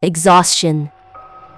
Exhaustion.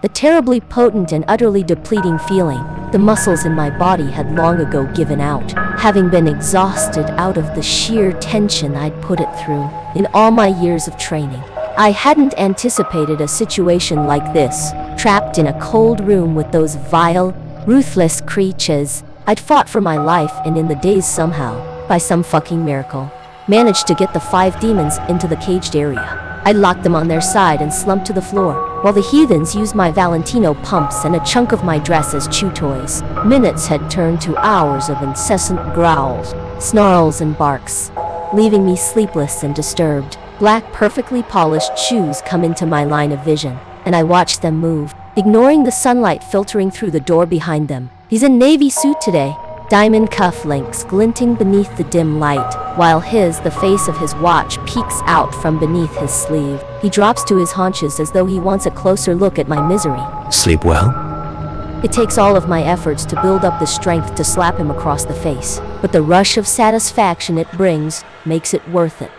The terribly potent and utterly depleting feeling. The muscles in my body had long ago given out, having been exhausted out of the sheer tension I'd put it through in all my years of training. I hadn't anticipated a situation like this, trapped in a cold room with those vile, ruthless creatures. I'd fought for my life and in the days somehow, by some fucking miracle, managed to get the 5 demons into the caged area. I locked them on their side and slumped to the floor, while the heathens used my Valentino pumps and a chunk of my dress as chew toys. Minutes had turned to hours of incessant growls, snarls and barks, leaving me sleepless and disturbed. Black, perfectly polished shoes come into my line of vision, and I watched them move, ignoring the sunlight filtering through the door behind them. He's in navy suit today, diamond cuff links glinting beneath the dim light, while the face of his watch peeks out from beneath his sleeve. He drops to his haunches as though he wants a closer look at my misery. Sleep well? It takes all of my efforts to build up the strength to slap him across the face, but the rush of satisfaction it brings makes it worth it.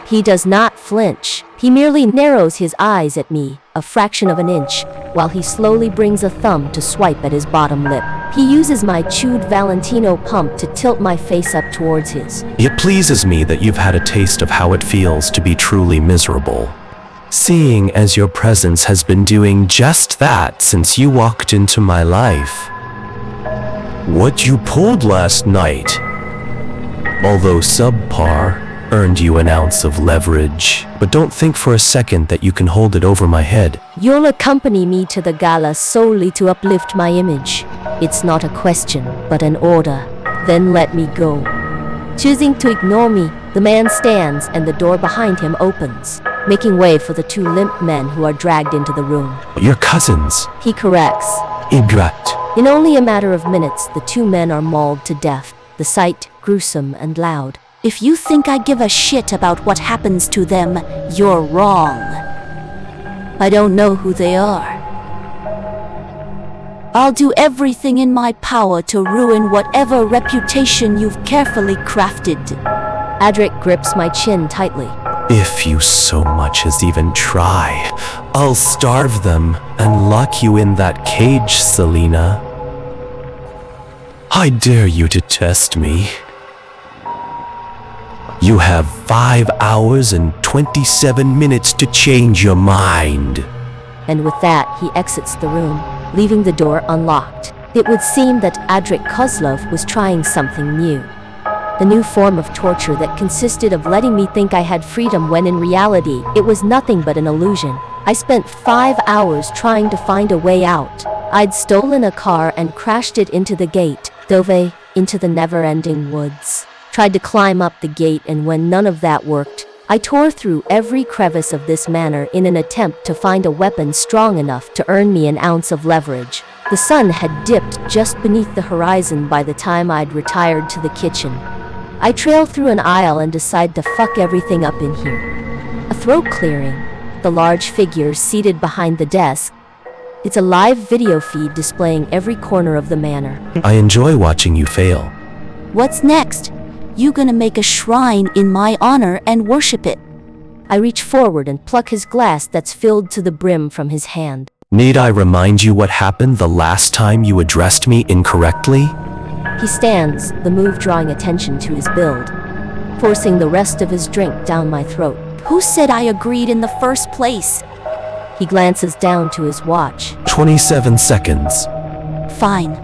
He does not flinch. He merely narrows his eyes at me, a fraction of an inch, while he slowly brings a thumb to swipe at his bottom lip. He uses my chewed Valentino pump to tilt my face up towards his. It pleases me that you've had a taste of how it feels to be truly miserable, seeing as your presence has been doing just that since you walked into my life. What you pulled last night, although subpar, earned you an ounce of leverage, but don't think for a second that you can hold it over my head. You'll accompany me to the gala solely to uplift my image. It's not a question, but an order. Then let me go. Choosing to ignore me, the man stands and the door behind him opens, making way for the 2 limp men who are dragged into the room. Your cousins. He corrects. 𝐲𝐞𝐡. In only a matter of minutes, the 2 men are mauled to death, the sight gruesome and loud. If you think I give a shit about what happens to them, you're wrong. I don't know who they are. I'll do everything in my power to ruin whatever reputation you've carefully crafted. Adric grips my chin tightly. If you so much as even try, I'll starve them and lock you in that cage, Selena. I dare you to test me. You have 5 hours and 27 minutes to change your mind. And with that, he exits the room, leaving the door unlocked. It would seem that Adric Kozlov was trying something new. The new form of torture that consisted of letting me think I had freedom when in reality, it was nothing but an illusion. I spent 5 hours trying to find a way out. I'd stolen a car and crashed it into the gate, dove into the never-ending woods. Tried to climb up the gate, and when none of that worked, I tore through every crevice of this manor in an attempt to find a weapon strong enough to earn me an ounce of leverage. The sun had dipped just beneath the horizon by the time I'd retired to the kitchen. I trail through an aisle and decide to fuck everything up in here. A throat clearing, the large figure seated behind the desk. It's a live video feed displaying every corner of the manor. I enjoy watching you fail. What's next? You gonna make a shrine in my honor and worship it? I reach forward and pluck his glass that's filled to the brim from his hand. Need I remind you what happened the last time you addressed me incorrectly? He stands, the move drawing attention to his build, forcing the rest of his drink down my throat. Who said I agreed in the first place? He glances down to his watch. 27 seconds. Fine.